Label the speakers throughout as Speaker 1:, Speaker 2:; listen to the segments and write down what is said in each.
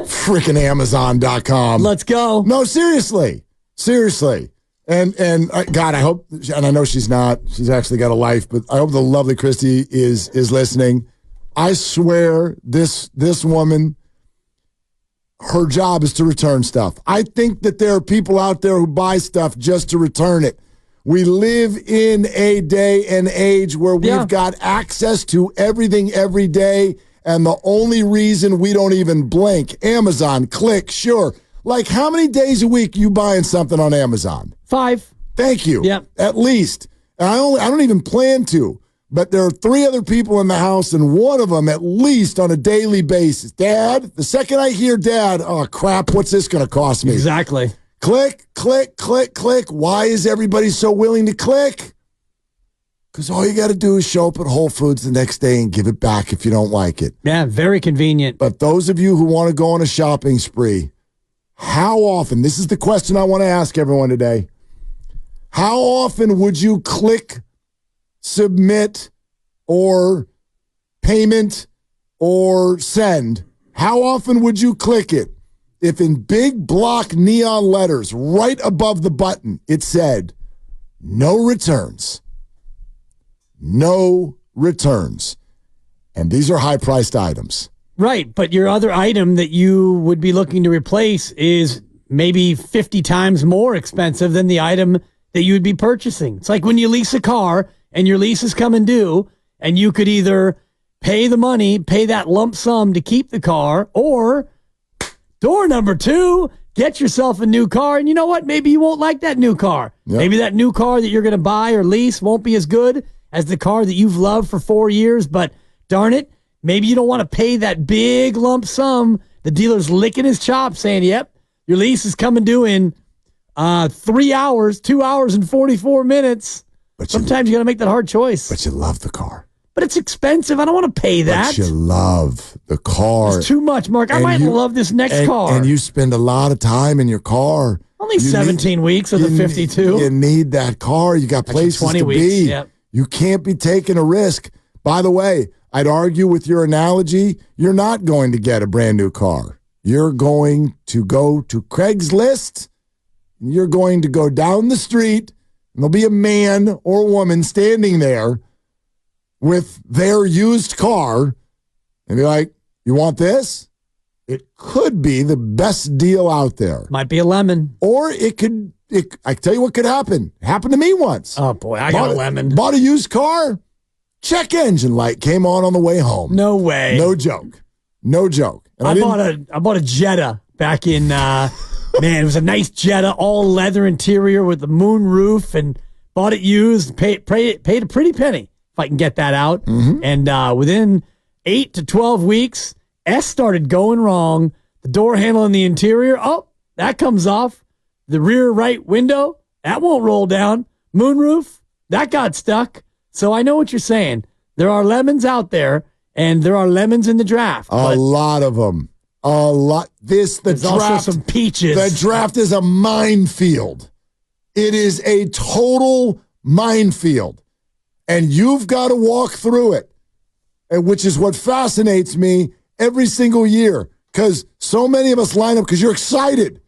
Speaker 1: freaking Amazon.com.
Speaker 2: Let's go.
Speaker 1: No, seriously. And God, I hope, and I know she's not. She's actually got a life, but I hope the lovely Christy is listening. I swear, this woman, her job is to return stuff. I think that there are people out there who buy stuff just to return it. We live in a day and age where we've got access to everything every day, and the only reason we don't even blink, Amazon, click, sure. Like, how many days a week you buying something on Amazon?
Speaker 2: 5.
Speaker 1: Thank you.
Speaker 2: Yep.
Speaker 1: At least. And I don't even plan to, but there are 3 other people in the house, and one of them at least on a daily basis. Dad, the second I hear Dad, oh, crap, what's this going to cost me?
Speaker 2: Exactly.
Speaker 1: Click, click, click, click. Why is everybody so willing to click? Because all you got to do is show up at Whole Foods the next day and give it back if you don't like it.
Speaker 2: Yeah, very convenient.
Speaker 1: But those of you who want to go on a shopping spree, how often, this is the question I want to ask everyone today, how often would you click, submit, or payment, or send? How often would you click it if in big block neon letters right above the button it said, no returns? No returns. And these are high-priced items.
Speaker 2: Right, but your other item that you would be looking to replace is maybe 50 times more expensive than the item that you would be purchasing. It's like when you lease a car and your lease is coming due, and you could either pay the money, pay that lump sum to keep the car, or door number 2, get yourself a new car, and you know what? Maybe you won't like that new car. Yep. Maybe that new car that you're going to buy or lease won't be as good as the car that you've loved for 4 years, but darn it, maybe you don't want to pay that big lump sum. The dealer's licking his chops saying, yep, your lease is coming due in 3 hours, 2 hours and 44 minutes. But sometimes you got to make that hard choice.
Speaker 1: But you love the car.
Speaker 2: But it's expensive. I don't want to pay that.
Speaker 1: But you love the car.
Speaker 2: It's too much, Mark. I might love this next car.
Speaker 1: And you spend a lot of time in your car.
Speaker 2: Only 17 weeks of the 52.
Speaker 1: You need that car. You got places
Speaker 2: 20
Speaker 1: to
Speaker 2: weeks,
Speaker 1: be.
Speaker 2: Yep.
Speaker 1: You can't be taking a risk. By the way, I'd argue with your analogy, you're not going to get a brand new car. You're going to go to Craigslist. You're going to go down the street, and there'll be a man or a woman standing there with their used car and be like, you want this? It could be the best deal out there.
Speaker 2: Might be a lemon.
Speaker 1: Or I can tell you what could happen. It happened to me once.
Speaker 2: Oh, boy, I got a lemon.
Speaker 1: Bought a used car. Check engine light came on the way home.
Speaker 2: No way.
Speaker 1: No joke. No joke. And
Speaker 2: I bought a Jetta back in, man, it was a nice Jetta, all leather interior with the moon roof, and bought it used, paid a pretty penny if I can get that out. Mm-hmm. And within 8 to 12 weeks, S started going wrong. The door handle in the interior, that comes off. The rear right window, that won't roll down. Moonroof, that got stuck. So I know what you're saying. There are lemons out there, and there are lemons in the draft.
Speaker 1: A lot of them. A lot. There's draft,
Speaker 2: also some peaches.
Speaker 1: The draft is a minefield. It is a total minefield. And you've got to walk through it, and which is what fascinates me every single year, because so many of us line up because you're excited.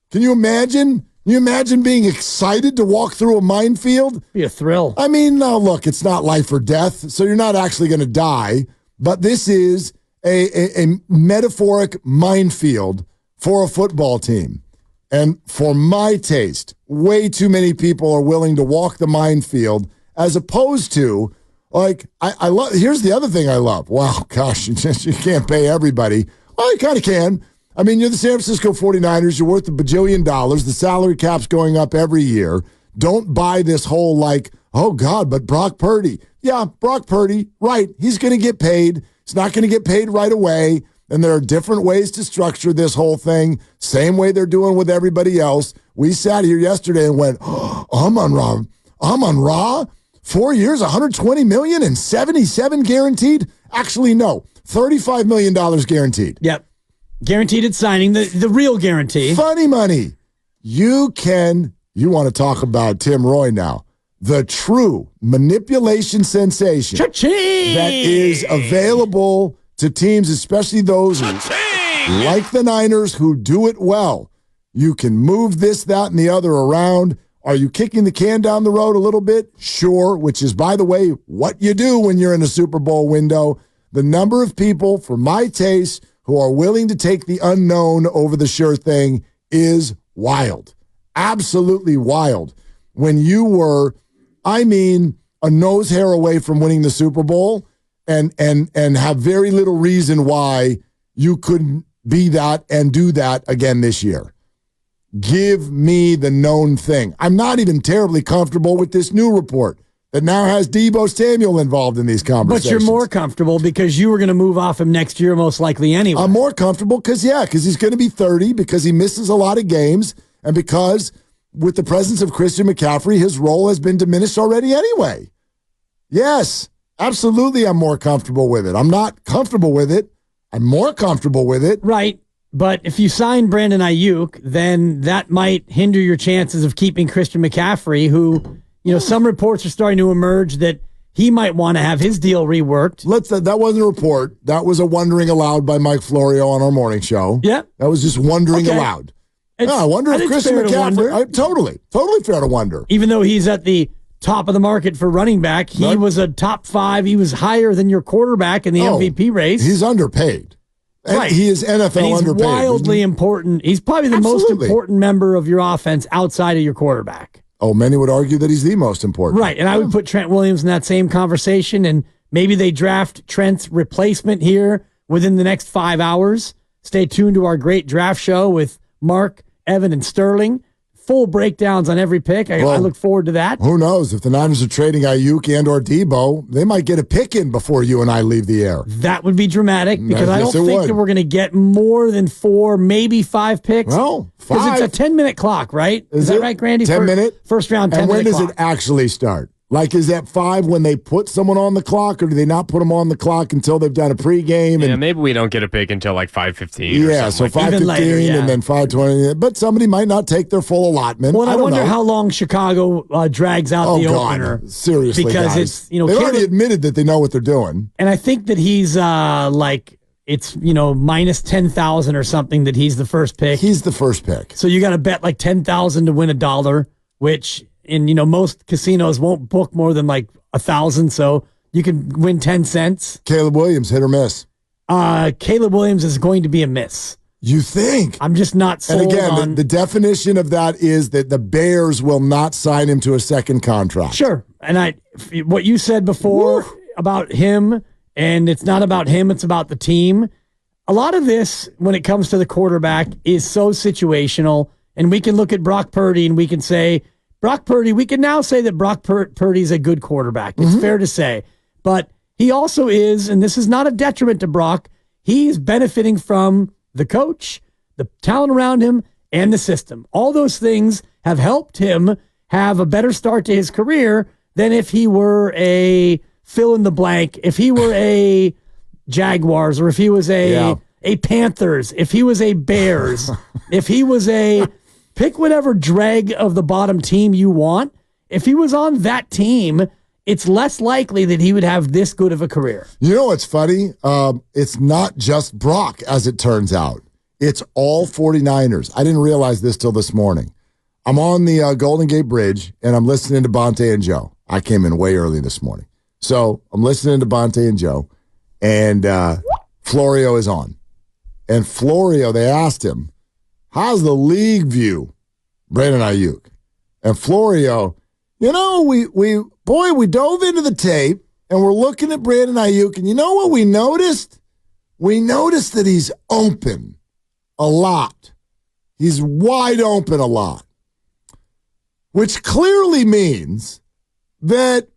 Speaker 1: Can you imagine? Can you imagine being excited to walk through a minefield?
Speaker 2: Be a thrill.
Speaker 1: I mean, no, look, it's not life or death, so you're not actually going to die, but this is a metaphoric minefield for a football team. And for my taste, way too many people are willing to walk the minefield as opposed to, like, I love, here's the other thing I love. Wow, gosh, you can't pay everybody. Well, you kind of can. I mean, you're the San Francisco 49ers. You're worth $1 bajillion. The salary cap's going up every year. Don't buy this whole, like, oh, God, but Brock Purdy. Yeah, Brock Purdy, right. He's going to get paid. He's not going to get paid right away. And there are different ways to structure this whole thing. Same way they're doing with everybody else. We sat here yesterday and went, Amon-Ra, 4 years, $120 million and 77 guaranteed? Actually, no, $35 million guaranteed.
Speaker 2: Yep. Guaranteed at signing, the real guarantee.
Speaker 1: Funny money. You want to talk about Tim Roy now. The true manipulation sensation
Speaker 2: Cha-ching!
Speaker 1: that is available to teams, especially those like the Niners who do it well. You can move this, that, and the other around. Are you kicking the can down the road a little bit? Sure, which is, by the way, what you do when you're in a Super Bowl window. The number of people, for my taste, who are willing to take the unknown over the sure thing is wild. Absolutely wild. When you were, a nose hair away from winning the Super Bowl and have very little reason why you couldn't be that and do that again this year. Give me the known thing. I'm not even terribly comfortable with this new report that now has Deebo Samuel involved in these conversations.
Speaker 2: But you're more comfortable because you were going to move off him next year most likely anyway.
Speaker 1: I'm more comfortable because he's going to be 30, because he misses a lot of games, and because with the presence of Christian McCaffrey, his role has been diminished already anyway. Yes, absolutely I'm more comfortable with it. I'm not comfortable with it. I'm more comfortable with it.
Speaker 2: Right. But if you sign Brandon Ayuk, then that might hinder your chances of keeping Christian McCaffrey, who, some reports are starting to emerge that he might want to have his deal reworked.
Speaker 1: That wasn't a report. That was a wondering aloud by Mike Florio on our morning show.
Speaker 2: Yeah.
Speaker 1: That was just wondering aloud. I wonder if Christian McCaffrey, totally fair to wonder.
Speaker 2: Even though he's at the top of the market for running back, he was a top 5. He was higher than your quarterback in the MVP race.
Speaker 1: He's underpaid. Right. He is NFL underpaid. He's
Speaker 2: wildly important. He's probably the most important member of your offense outside of your quarterback.
Speaker 1: Oh, many would argue that he's the most important.
Speaker 2: Right, and I would put Trent Williams in that same conversation, and maybe they draft Trent's replacement here within the next 5 hours. Stay tuned to our great draft show with Mark, Evan, and Sterling. Full breakdowns on every pick. I look forward to that.
Speaker 1: Who knows? If the Niners are trading Ayuk and or Deebo, they might get a pick in before you and I leave the air.
Speaker 2: That would be dramatic, because I don't think that we're going to get more than 4, maybe 5 picks.
Speaker 1: Well, 5.
Speaker 2: Because it's a 10-minute clock, right? Is that right, Grandy?
Speaker 1: 10 minute?
Speaker 2: First round, 10-minute
Speaker 1: clock. And when does
Speaker 2: it
Speaker 1: actually start? Like, is that 5 when they put someone on the clock, or do they not put them on the clock until they've done a pregame?
Speaker 3: Yeah, maybe we don't get a pick until like 5:15.
Speaker 1: Yeah, so 5:15 and then 5:20. But somebody might not take their full allotment.
Speaker 2: Well, I wonder how long Chicago drags out the opener.
Speaker 1: Seriously,
Speaker 2: because
Speaker 1: guys.
Speaker 2: it's
Speaker 1: they've already admitted that they know what they're doing,
Speaker 2: and I think that he's it's minus 10,000 or something that he's the first pick.
Speaker 1: He's the first pick.
Speaker 2: So you got to bet like 10,000 to win $1, which in most casinos won't book more than like 1,000, so you can win 10 cents.
Speaker 1: Caleb Williams, hit or miss?
Speaker 2: Caleb Williams is going to be a miss.
Speaker 1: You think?
Speaker 2: I'm just not sold
Speaker 1: on. And again,
Speaker 2: on...
Speaker 1: the definition of that is that the Bears will not sign him to a second contract.
Speaker 2: Sure. And what you said before about him, and it's not about him, it's about the team. A lot of this, when it comes to the quarterback, is so situational. And we can look at Brock Purdy and we can say, we can now say that Brock Purdy's a good quarterback. It's fair to say. But he also is, and this is not a detriment to Brock, he's benefiting from the coach, the talent around him, and the system. All those things have helped him have a better start to his career than if he were a fill in the blank, if he were a Jaguars, or if he was a Panthers, if he was a Bears, if he was a... Pick whatever drag of the bottom team you want. If he was on that team, it's less likely that he would have this good of a career. You
Speaker 1: know what's funny? It's not just Brock, as it turns out. It's all 49ers. I didn't realize this till this morning. I'm on the Golden Gate Bridge, and I'm listening to Bonte and Joe. I came in way early this morning. So I'm listening to Bonte and Joe, and Florio is on. And Florio, they asked him, how's the league view Brandon Ayuk? And Florio, we dove into the tape and we're looking at Brandon Ayuk, and you know what we noticed? We noticed that he's open a lot. He's wide open a lot, which clearly means that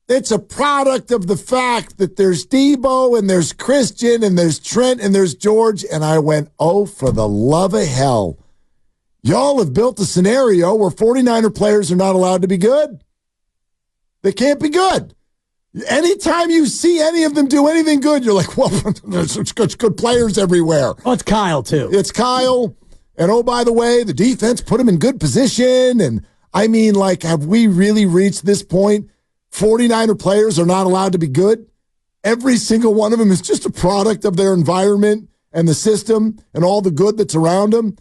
Speaker 1: it's a product of the fact that there's Deebo and there's Christian and there's Trent and there's George. And I went, oh, for the love of hell. Y'all have built a scenario where 49er players are not allowed to be good. They can't be good. Anytime you see any of them do anything good, you're like, well, there's good players everywhere.
Speaker 2: Oh, it's Kyle, too.
Speaker 1: It's Kyle. And oh, by the way, the defense put him in good position. And I mean, have we really reached this point? 49er players are not allowed to be good. Every single one of them is just a product of their environment and the system and all the good that's around him,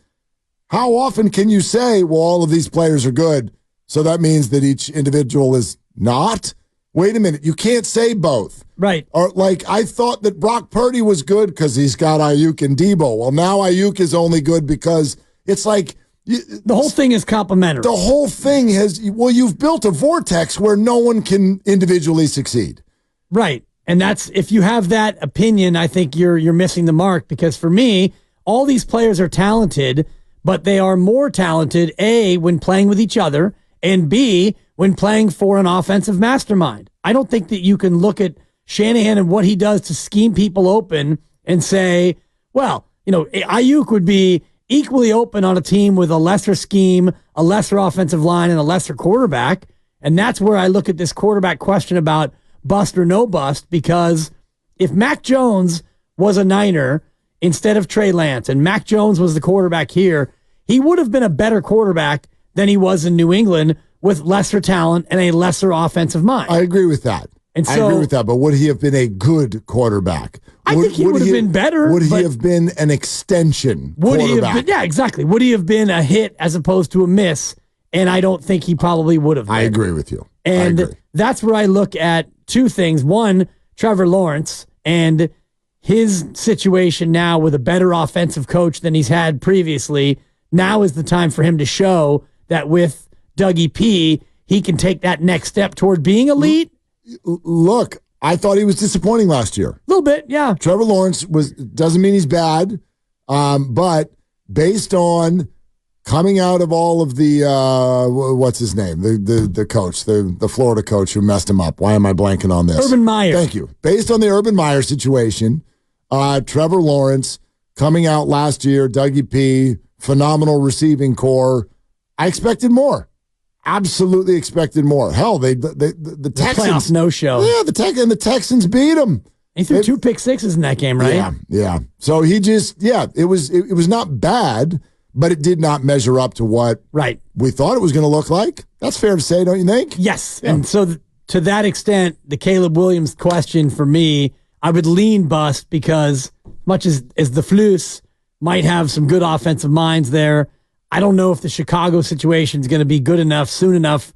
Speaker 1: how often can you say, well, all of these players are good, so that means that each individual is not? Wait a minute. You can't say both.
Speaker 2: Right.
Speaker 1: Or like, I thought that Brock Purdy was good because he's got Ayuk and Debo. Well, now Ayuk is only good because it's like...
Speaker 2: The whole thing is complementary.
Speaker 1: The whole thing has... Well, you've built a vortex where no one can individually succeed.
Speaker 2: Right. And that's... If you have that opinion, I think you're missing the mark, because for me, all these players are talented, but they are more talented, A, when playing with each other, and B, when playing for an offensive mastermind. I don't think that you can look at Shanahan and what he does to scheme people open and say, well, Ayuk would be equally open on a team with a lesser scheme, a lesser offensive line, and a lesser quarterback. And that's where I look at this quarterback question about bust or no bust, because if Mac Jones was a Niner instead of Trey Lance, and Mac Jones was the quarterback here, he would have been a better quarterback than he was in New England with lesser talent and a lesser offensive mind.
Speaker 1: I agree with that.
Speaker 2: And so,
Speaker 1: I agree with that, but would he have been a good quarterback?
Speaker 2: I think he would have been better.
Speaker 1: Would he have been an extension
Speaker 2: would
Speaker 1: quarterback?
Speaker 2: He have been, yeah, exactly. Would he have been a hit as opposed to a miss? And I don't think he probably would have been.
Speaker 1: I agree with you.
Speaker 2: And that's where I look at two things. One, Trevor Lawrence and his situation now with a better offensive coach than he's had previously. Now is the time for him to show that with Dougie P, he can take that next step toward being elite.
Speaker 1: Look, I thought he was disappointing last year.
Speaker 2: A little bit, yeah.
Speaker 1: Trevor Lawrence doesn't mean he's bad, but based on coming out of all of the what's his name, the coach, the Florida coach who messed him up. Why am I blanking on this?
Speaker 2: Urban Meyer.
Speaker 1: Thank you. Based on the Urban Meyer situation, Trevor Lawrence coming out last year, Dougie P, phenomenal receiving core. I expected more. Absolutely expected more. Hell, the Texans
Speaker 2: no-show.
Speaker 1: Yeah, the Texans beat them.
Speaker 2: He threw 2 pick sixes in that game, right?
Speaker 1: Yeah. So he just it was not bad, but it did not measure up to what we thought it was going to look like. That's fair to say, don't you think?
Speaker 2: Yes. Yeah. And so to that extent, the Caleb Williams question for me, I would lean bust, because much as the Flus might have some good offensive minds there, I don't know if the Chicago situation is going to be good enough soon enough